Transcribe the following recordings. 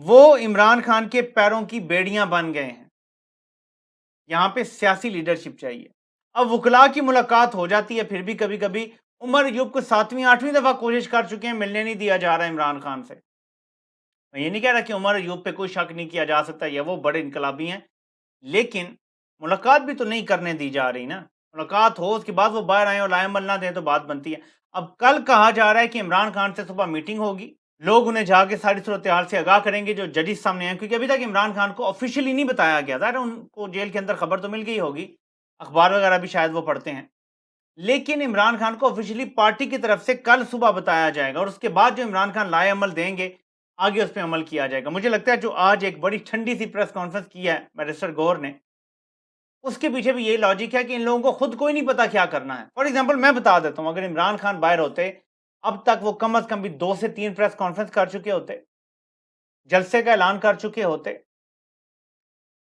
وہ عمران خان کے پیروں کی بیڑیاں بن گئے ہیں. یہاں پہ سیاسی لیڈرشپ چاہیے. اب وکلاء کی ملاقات ہو جاتی ہے پھر بھی کبھی کبھی. عمر ایوب کو 7ویں 8ویں دفعہ کوشش کر چکے ہیں, ملنے نہیں دیا جا رہا عمران خان سے. میں یہ نہیں کہہ رہا کہ عمر ایوب پہ کوئی شک نہیں کیا جا سکتا یا وہ بڑے انقلابی ہیں, لیکن ملاقات بھی تو نہیں کرنے دی جا رہی نا. ملاقات ہو اس کے بعد وہ باہر آئیں اور لائے عمل نہ دیں تو بات بنتی ہے. اب کل کہا جا رہا ہے کہ عمران خان سے صبح میٹنگ ہوگی, لوگ انہیں جا کے ساری صورتحال سے آگاہ کریں گے جو ججز سامنے ہیں, کیونکہ ابھی تک عمران خان کو آفیشیلی نہیں بتایا گیا. ظاہر ان کو جیل کے اندر خبر تو مل گئی ہوگی, اخبار وغیرہ بھی شاید وہ پڑھتے ہیں, لیکن عمران خان کو آفیشیلی پارٹی کی طرف سے کل صبح بتایا جائے گا, اور اس کے بعد جو عمران خان لائے عمل دیں گے آگے اس پہ عمل کیا جائے گا. مجھے لگتا ہے جو آج ایک بڑی ٹھنڈی سی پریس کانفرنس کی ہے بیرسٹر گور نے, اس کے پیچھے بھی یہی لاجک ہے کہ ان لوگوں کو خود کوئی نہیں پتا کیا کرنا ہے. فار ایگزامپل میں بتا دیتا ہوں, اگر عمران خان باہر ہوتے اب تک وہ کم از کم بھی 2 سے 3 پریس کانفرنس کر چکے ہوتے, جلسے کا اعلان کر چکے ہوتے,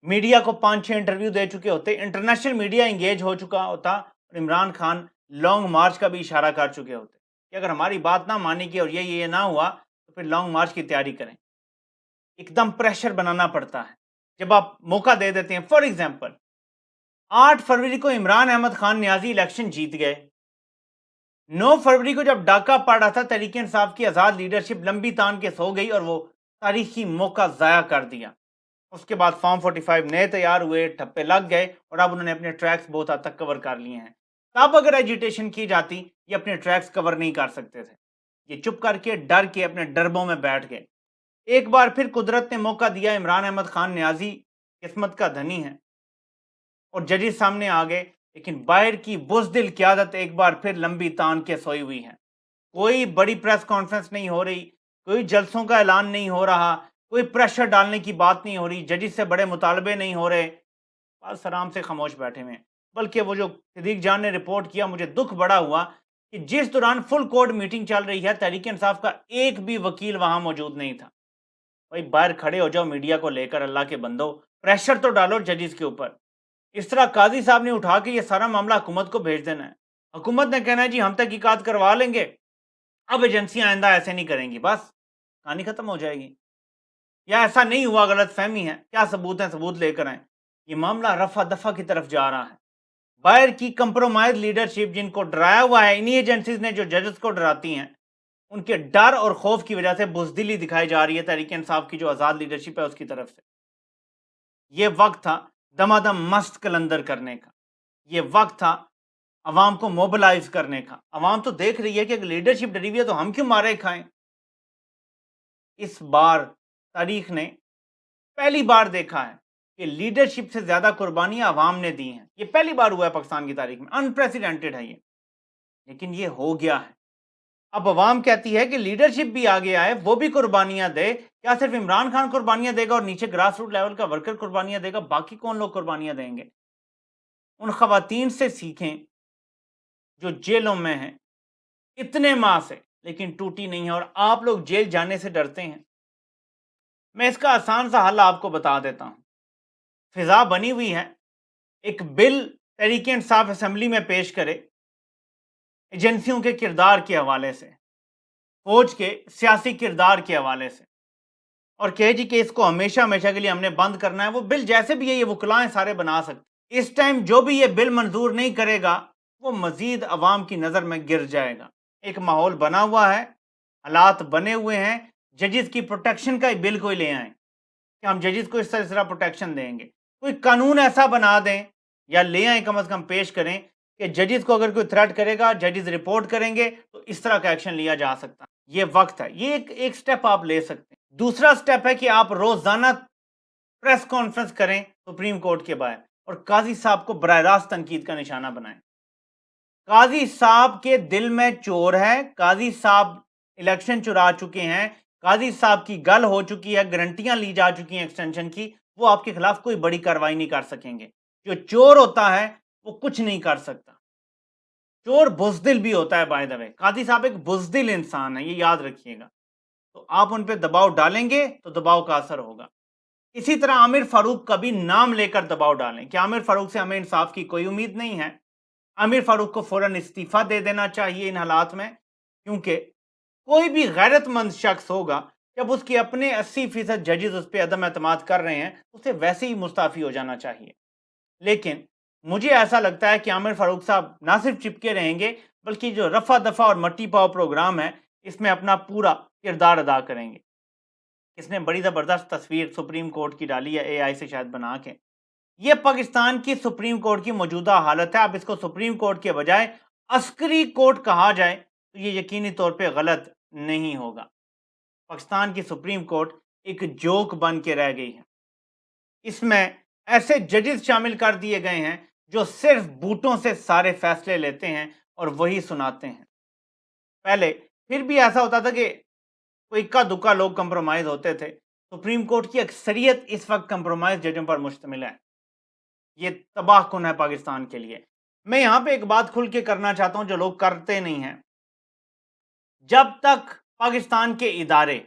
میڈیا کو 5-6 انٹرویو دے چکے ہوتے, انٹرنیشنل میڈیا انگیج ہو چکا ہوتا, اور عمران خان لانگ مارچ کا بھی اشارہ کر چکے ہوتے کہ اگر ہماری بات نہ مانی گئی اور یہ نہ ہوا تو پھر لانگ مارچ کی تیاری کریں. ایک دم پریشر بنانا پڑتا ہے جب آپ موقع دے دیتے ہیں. فار ایگزامپل 8 فروری کو عمران احمد خان نیازی الیکشن جیت گئے, 9 فروری کو جب ڈاکہ پڑ رہا تھا تحریک انصاف کی آزاد لیڈرشپ لمبی تان کے سو گئی اور وہ تاریخی موقع ضائع کر دیا. اس کے بعد فارم 45 نئے تیار ہوئے, ٹھپے لگ گئے اور اب انہوں نے اپنے ٹریکس بہت حد تک کور کر لیے ہیں. تب اگر ایجیٹیشن کی جاتی یہ اپنے ٹریکس کور نہیں کر سکتے تھے. یہ چپ کر کے ڈر کے اپنے ڈربوں میں بیٹھ گئے. ایک بار پھر قدرت نے موقع دیا, عمران احمد خان نیازی قسمت کا دھنی ہے اور ججز سامنے آ گئے, لیکن باہر کی بزدل قیادت ایک بار پھر لمبی تان کے سوئی ہوئی ہے. کوئی بڑی پریس کانفرنس نہیں ہو رہی, کوئی جلسوں کا اعلان نہیں ہو رہا, کوئی پریشر ڈالنے کی بات نہیں ہو رہی, ججز سے بڑے مطالبے نہیں ہو رہے, بس آرام سے خاموش بیٹھے ہوئے. بلکہ وہ جو صدیق جان نے رپورٹ کیا, مجھے دکھ بڑا ہوا کہ جس دوران فل کورٹ میٹنگ چل رہی ہے تحریک انصاف کا ایک بھی وکیل وہاں موجود نہیں تھا. بھائی باہر کھڑے ہو جاؤ میڈیا کو لے کر, اللہ کے بندو پریشر تو ڈالو ججز کے اوپر. اس طرح قاضی صاحب نے اٹھا کے یہ سارا معاملہ حکومت کو بھیج دینا ہے, حکومت نے کہنا ہے جی ہم تحقیقات کروا لیں گے, اب ایجنسیاں آئندہ ایسے نہیں کریں گی, بس کہانی ختم ہو جائے گی. یا ایسا نہیں ہوا, غلط فہمی ہے, کیا ثبوت ہیں, ثبوت لے کر آئیں. یہ معاملہ رفع دفع کی طرف جا رہا ہے. باہر کی کمپرومائز لیڈرشپ جن کو ڈرایا ہوا ہے, انہی ایجنسیز نے جو ججز کو ڈراتی ہیں, ان کے ڈر اور خوف کی وجہ سے بزدلی دکھائی جا رہی ہے تحریک انصاف کی جو آزاد لیڈرشپ ہے اس کی طرف سے. یہ وقت تھا دمادم مست کلندر کرنے کا, یہ وقت تھا عوام کو موبلائز کرنے کا. عوام تو دیکھ رہی ہے کہ اگر لیڈرشپ ڈری ہوئی ہے تو ہم کیوں مارے کھائیں. اس بار تاریخ نے پہلی بار دیکھا ہے کہ لیڈرشپ سے زیادہ قربانیاں عوام نے دی ہیں. یہ پہلی بار ہوا ہے پاکستان کی تاریخ میں, انپریسیڈنٹڈ ہے یہ, لیکن یہ ہو گیا ہے. اب عوام کہتی ہے کہ لیڈرشپ بھی آگے آئے, وہ بھی قربانیاں دے. کیا صرف عمران خان قربانیاں دے گا اور نیچے گراس روٹ لیول کا ورکر قربانیاں دے گا؟ باقی کون لوگ قربانیاں دیں گے؟ ان خواتین سے سیکھیں جو جیلوں میں ہیں اتنے ماہ سے لیکن ٹوٹی نہیں ہے, اور آپ لوگ جیل جانے سے ڈرتے ہیں. میں اس کا آسان سا حل آپ کو بتا دیتا ہوں. فضا بنی ہوئی ہے, ایک بل تحریک انصاف اسمبلی میں پیش کرے ایجنسیوں کے کردار کے حوالے سے, فوج کے سیاسی کردار کے حوالے سے, اور کہے جی کہ اس کو ہمیشہ ہمیشہ کے لیے ہم نے بند کرنا ہے. وہ بل جیسے بھی ہے یہ وکلائیں سارے بنا سکتے. اس ٹائم جو بھی یہ بل منظور نہیں کرے گا وہ مزید عوام کی نظر میں گر جائے گا. ایک ماحول بنا ہوا ہے, حالات بنے ہوئے ہیں, ججز کی پروٹیکشن کا بل کوئی لے آئیں کہ ہم ججز کو اس طرح پروٹیکشن دیں گے. کوئی قانون ایسا بنا دیں یا لے آئیں, کم از کم پیش کریں کہ ججز کو اگر کوئی تھریٹ کرے گا ججز رپورٹ کریں گے تو اس طرح کا ایکشن لیا جا سکتا. یہ وقت ہے, یہ ایک سٹیپ آپ لے سکتے ہیں. دوسرا سٹیپ ہے کہ آپ روزانہ پریس کانفرنس کریں سپریم کورٹ کے باہر اور قاضی صاحب کو براہ راست تنقید کا نشانہ بنائیں. قاضی صاحب کے دل میں چور ہے, قاضی صاحب الیکشن چرا چکے ہیں, قاضی صاحب کی گل ہو چکی ہے, گارنٹیاں لی جا چکی ہیں ایکسٹینشن کی, وہ آپ کے خلاف کوئی بڑی کارروائی نہیں کر سکیں گے. جو چور ہوتا ہے وہ کچھ نہیں کر سکتا. چور بزدل بھی ہوتا ہے بائی دا وے, قاضی صاحب ایک بزدل انسان ہے, یہ یاد رکھیے گا. تو آپ ان پہ دباؤ ڈالیں گے تو دباؤ کا اثر ہوگا. اسی طرح عامر فاروق کا بھی نام لے کر دباؤ ڈالیں کہ عامر فاروق سے ہمیں انصاف کی کوئی امید نہیں ہے, عامر فاروق کو فوراً استعفیٰ دے دینا چاہیے ان حالات میں, کیونکہ کوئی بھی غیرت مند شخص ہوگا جب اس کے اپنے 80% ججز اس پہ عدم اعتماد کر رہے ہیں اسے ویسے ہی مستعفی ہو جانا چاہیے. لیکن مجھے ایسا لگتا ہے کہ عامر فاروق صاحب نہ صرف چپکے رہیں گے بلکہ جو رفع دفع اور مٹی پاؤ پروگرام ہے اس میں اپنا پورا کردار ادا کریں گے. اس نے بڑی زبردست تصویر سپریم کورٹ کی ڈالی ہے اے آئی سے شاید بنا کے. یہ پاکستان کی سپریم کورٹ کی موجودہ حالت ہے. اب اس کو سپریم کورٹ کے بجائے عسکری کورٹ کہا جائے تو یہ یقینی طور پہ غلط نہیں ہوگا. پاکستان کی سپریم کورٹ ایک جوک بن کے رہ گئی ہے. اس میں ایسے ججز شامل کر دیے گئے ہیں جو صرف بوٹوں سے سارے فیصلے لیتے ہیں اور وہی سناتے ہیں. پہلے پھر بھی ایسا ہوتا تھا کہ کوئی اکا دکا لوگ کمپرومائز ہوتے تھے. سپریم کورٹ کی اکثریت اس وقت کمپرومائز ججوں پر مشتمل ہے. یہ تباہ کن ہے پاکستان کے لیے. میں یہاں پہ ایک بات کھل کے کرنا چاہتا ہوں جو لوگ کرتے نہیں ہیں. جب تک پاکستان کے ادارے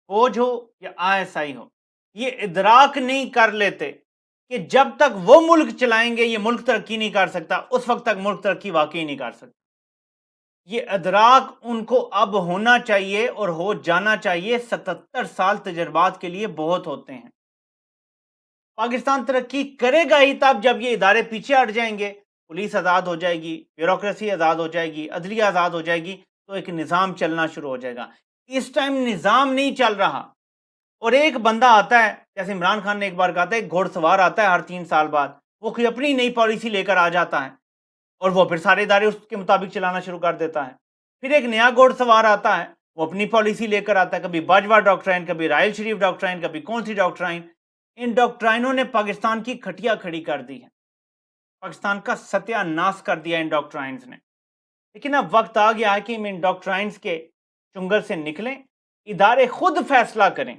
فوج ہو یا آئی ایس آئی ہو یہ ادراک نہیں کر لیتے کہ جب تک وہ ملک چلائیں گے یہ ملک ترقی نہیں کر سکتا اس وقت تک ملک ترقی واقعی نہیں کر سکتا. یہ ادراک ان کو اب ہونا چاہیے اور ہو جانا چاہیے. 77 سال تجربات کے لیے بہت ہوتے ہیں. پاکستان ترقی کرے گا ہی تب جب یہ ادارے پیچھے ہٹ جائیں گے. پولیس آزاد ہو جائے گی, بیوروکریسی آزاد ہو جائے گی, عدلیہ آزاد ہو جائے گی تو ایک نظام چلنا شروع ہو جائے گا. اس ٹائم نظام نہیں چل رہا اور ایک بندہ آتا ہے جیسے عمران خان نے ایک بار کہا تھا ایک گھوڑ سوار آتا ہے ہر 3 سال بعد, وہ کوئی اپنی نئی پالیسی لے کر آ جاتا ہے اور وہ پھر سارے ادارے اس کے مطابق چلانا شروع کر دیتا ہے. پھر ایک نیا گھوڑ سوار آتا ہے وہ اپنی پالیسی لے کر آتا ہے, کبھی باجوہ ڈاکٹرائن, کبھی رائل شریف ڈاکٹرائن, کبھی کون سی ڈاکٹرائن. ان ڈاکٹرائنوں نے پاکستان کی کھٹیا کھڑی کر دی ہے, پاکستان کا ستیہ ناش کر دیا ان ڈاکٹرائنز نے. لیکن اب وقت آ گیا ہے کہ ہم ان ڈاکٹرائنز کے چنگل سے نکلیں, ادارے خود فیصلہ کریں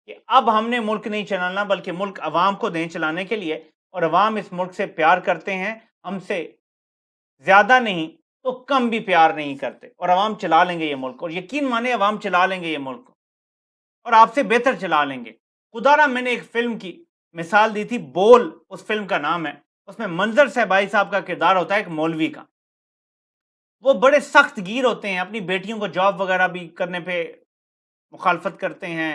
کہ اب ہم نے ملک نہیں چلانا بلکہ ملک عوام کو دیں چلانے کے لیے, اور عوام اس ملک سے پیار کرتے ہیں, ہم سے زیادہ نہیں تو کم بھی پیار نہیں کرتے, اور عوام چلا لیں گے یہ ملک, اور یقین مانے عوام چلا لیں گے یہ ملک اور آپ سے بہتر چلا لیں گے. خدا را میں نے ایک فلم کی مثال دی تھی, بول اس فلم کا نام ہے. اس میں منظر صاحبائی صاحب کا کردار ہوتا ہے ایک مولوی کا. وہ بڑے سخت گیر ہوتے ہیں, اپنی بیٹیوں کو جاب وغیرہ بھی کرنے پہ مخالفت کرتے ہیں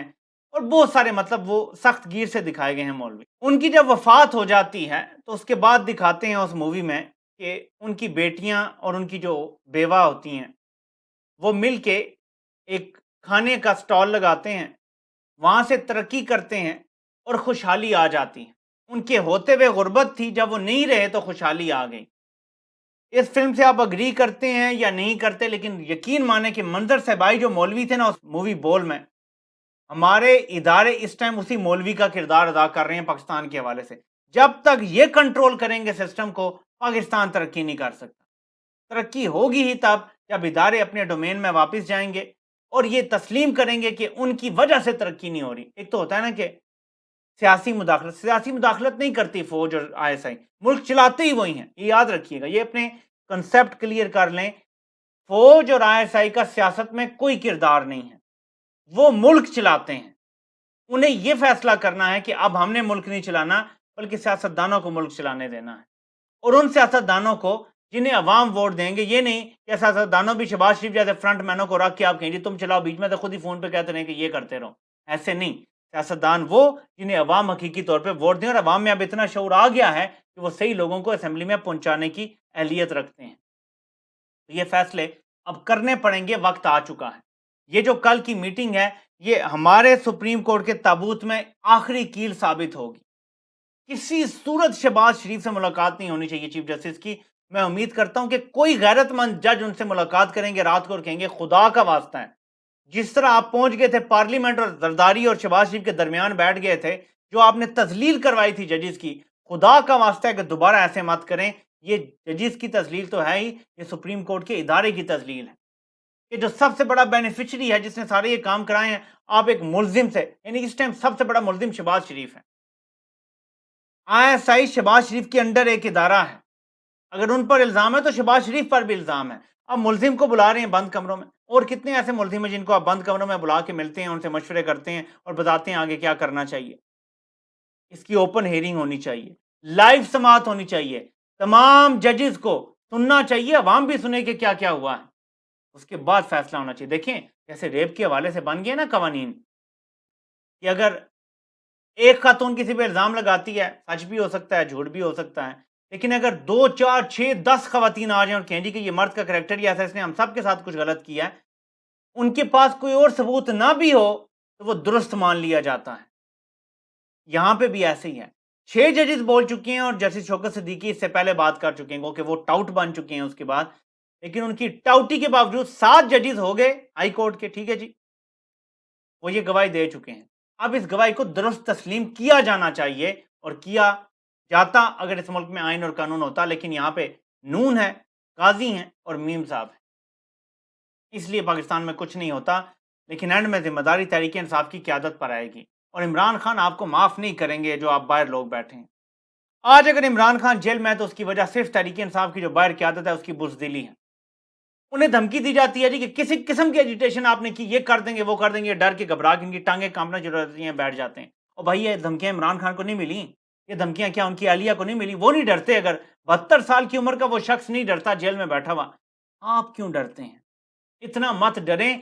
اور بہت سارے مطلب وہ سخت گیر سے دکھائے گئے ہیں مولوی. ان کی جب وفات ہو جاتی ہے تو اس کے بعد دکھاتے ہیں اس مووی میں کہ ان کی بیٹیاں اور ان کی جو بیوہ ہوتی ہیں وہ مل کے ایک کھانے کا سٹال لگاتے ہیں, وہاں سے ترقی کرتے ہیں اور خوشحالی آ جاتی ہے. ان کے ہوتے ہوئے غربت تھی, جب وہ نہیں رہے تو خوشحالی آ گئی. اس فلم سے آپ اگری کرتے ہیں یا نہیں کرتے, لیکن یقین مانے کہ منظر صاحبائی جو مولوی تھے نا اس مووی بول میں, ہمارے ادارے اس ٹائم اسی مولوی کا کردار ادا کر رہے ہیں پاکستان کے حوالے سے. جب تک یہ کنٹرول کریں گے سسٹم کو, پاکستان ترقی نہیں کر سکتا. ترقی ہوگی ہی تب جب ادارے اپنے ڈومین میں واپس جائیں گے اور یہ تسلیم کریں گے کہ ان کی وجہ سے ترقی نہیں ہو رہی. ایک تو ہوتا ہے نا کہ سیاسی مداخلت نہیں کرتی فوج اور آئی ایس آئی, ملک چلاتے ہی وہی ہیں. یہ یاد رکھیے گا, یہ اپنے کنسپٹ کلیئر کر لیں. فوج اور آئی ایس آئی کا سیاست میں کوئی کردار نہیں ہے, وہ ملک چلاتے ہیں. انہیں یہ فیصلہ کرنا ہے کہ اب ہم نے ملک نہیں چلانا بلکہ سیاستدانوں کو ملک چلانے دینا ہے, اور ان سیاستدانوں کو جنہیں عوام ووٹ دیں گے. یہ نہیں کہ سیاستدانوں بھی شہباز شریف جیسے فرنٹ مینوں کو رکھ کے آپ کہیں جی تم چلاؤ, بیچ میں تو خود ہی فون پہ کہتے رہیں کہ یہ کرتے رہو. ایسے نہیں. سیاستدان وہ جنہیں عوام حقیقی طور پہ ووٹ دیں, اور عوام میں اب اتنا شعور آ گیا ہے کہ وہ صحیح لوگوں کو اسمبلی میں پہنچانے کی اہلیت رکھتے ہیں. یہ فیصلے اب کرنے پڑیں گے, وقت آ چکا ہے. یہ جو کل کی میٹنگ ہے یہ ہمارے سپریم کورٹ کے تابوت میں آخری کیل ثابت ہوگی. کسی صورت شہباز شریف سے ملاقات نہیں ہونی چاہیے چیف جسٹس کی. میں امید کرتا ہوں کہ کوئی غیرت مند جج ان سے ملاقات کریں گے رات کو اور کہیں گے خدا کا واسطہ ہے, جس طرح آپ پہنچ گئے تھے پارلیمنٹ اور زرداری اور شہباز شریف کے درمیان بیٹھ گئے تھے, جو آپ نے تذلیل کروائی تھی ججز کی, خدا کا واسطہ ہے کہ دوبارہ ایسے مت کریں. یہ ججز کی تذلیل تو ہے ہی, یہ سپریم کورٹ کے ادارے کی تذلیل ہے کہ جو سب سے بڑا بینیفیشری ہے, جس نے سارے یہ کام کرائے ہیں, آپ ایک ملزم سے, یعنی اس ٹائم سب سے بڑا ملزم شہباز شریف ہے. آئی ایس آئی شہباز شریف کے انڈر ایک ادارہ ہے, اگر ان پر الزام ہے تو شہباز شریف پر بھی الزام ہے. اب ملزم کو بلا رہے ہیں بند کمروں میں, اور کتنے ایسے ملزم ہیں جن کو آپ بند کمروں میں بلا کے ملتے ہیں, ان سے مشورے کرتے ہیں اور بتاتے ہیں آگے کیا کرنا چاہیے. اس کی اوپن ہیئرنگ ہونی چاہیے, لائیو سماعت ہونی چاہیے, تمام ججز کو سننا چاہیے, عوام بھی سنے کہ کیا کیا ہوا ہے, اس کے بعد فیصلہ ہونا چاہیے. دیکھیں جیسے ریپ کے حوالے سے بن گئے نا قوانین کہ اگر ایک خاتون کسی پہ الزام لگاتی ہے، سچ بھی ہو سکتا ہے، جھوٹ بھی ہو سکتا ہے، لیکن اگر 2 4 6 10 خواتین آ جائیں اور کہیں جی کہ یہ مرد کا کریکٹر ہی ایسا ہے، اس نے ہم سب کے ساتھ کچھ غلط کیا ہے، ان کے پاس کوئی اور ثبوت نہ بھی ہو تو وہ درست مان لیا جاتا ہے۔ یہاں پہ بھی ایسے ہی ہے۔ 6 ججز بول چکے ہیں اور جسٹس شوکت صدیقی اس سے پہلے بات کر چکے ہیں کہ وہ ٹاؤٹ بن چکے ہیں اس کے بعد، لیکن ان کی ٹاؤٹی کے باوجود 7 ججز ہو گئے ہائی کورٹ کے، ٹھیک ہے جی، وہ یہ گواہی دے چکے ہیں۔ اب اس گواہی کو درست تسلیم کیا جانا چاہیے اور کیا جاتا اگر اس ملک میں آئین اور قانون ہوتا، لیکن یہاں پہ نون ہے، قاضی ہیں اور میم صاحب ہیں، اس لیے پاکستان میں کچھ نہیں ہوتا، لیکن اینڈ میں ذمہ داری تحریک انصاف کی قیادت پر آئے گی اور عمران خان آپ کو معاف نہیں کریں گے جو آپ باہر لوگ بیٹھے ہیں۔ آج اگر عمران خان جیل میں ہے تو اس کی وجہ صرف تحریک انصاف کی جو باہر قیادت ہے اس کی بزدلی ہے۔ انہیں دھمکی دی جاتی ہے جی کہ کسی قسم کی ایجیٹیشن آپ نے کی یہ کر دیں گے وہ کر دیں گے، ڈر کے گھبرا کے ان کی ٹانگیں کانپنا شروع ہو جاتی ہیں، بیٹھ جاتے ہیں۔ اور بھائی یہ دھمکیاں عمران خان کو نہیں ملی، یہ دھمکیاں کیا ان کی اہلیہ کو نہیں ملی؟ وہ نہیں ڈرتے؟ اگر 72 سال کی عمر کا وہ شخص نہیں ڈرتا جیل میں بیٹھا ہوا، آپ کیوں ڈرتے ہیں؟ اتنا مت ڈریں،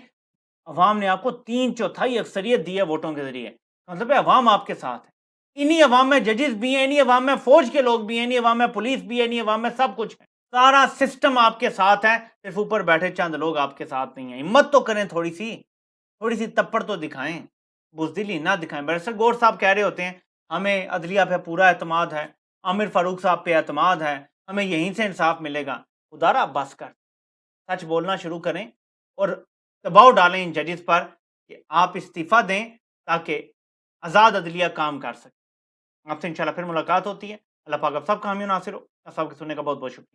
عوام نے آپ کو 3/4 اکثریت دی ہے ووٹوں کے ذریعے، مطلب ہے عوام آپ کے ساتھ ہے۔ انہی عوام میں ججز بھی ہیں، انہی عوام میں فوج کے لوگ بھی ہیں، انہی عوام میں پولیس بھی ہے، انہی عوام میں سب کچھ ہے، سارا سسٹم آپ کے ساتھ ہے، صرف اوپر بیٹھے چند لوگ آپ کے ساتھ نہیں ہیں۔ ہمت تو کریں، تھوڑی سی تپڑ تو دکھائیں، بزدلی نہ دکھائیں۔ بیرسٹر گور صاحب کہہ رہے ہوتے ہیں ہمیں عدلیہ پہ پورا اعتماد ہے، عامر فاروق صاحب پہ اعتماد ہے، ہمیں یہیں سے انصاف ملے گا۔ خدارا بس کر، سچ بولنا شروع کریں اور دباؤ ڈالیں ان ججز پر کہ آپ استعفیٰ دیں تاکہ آزاد عدلیہ کام کر سکے۔ آپ سے انشاءاللہ پھر ملاقات ہوتی ہے۔ اللہ پاک آپ سب کا حامی و ناصر ہو۔ آپ سب کے سننے کا بہت بہت شکریہ۔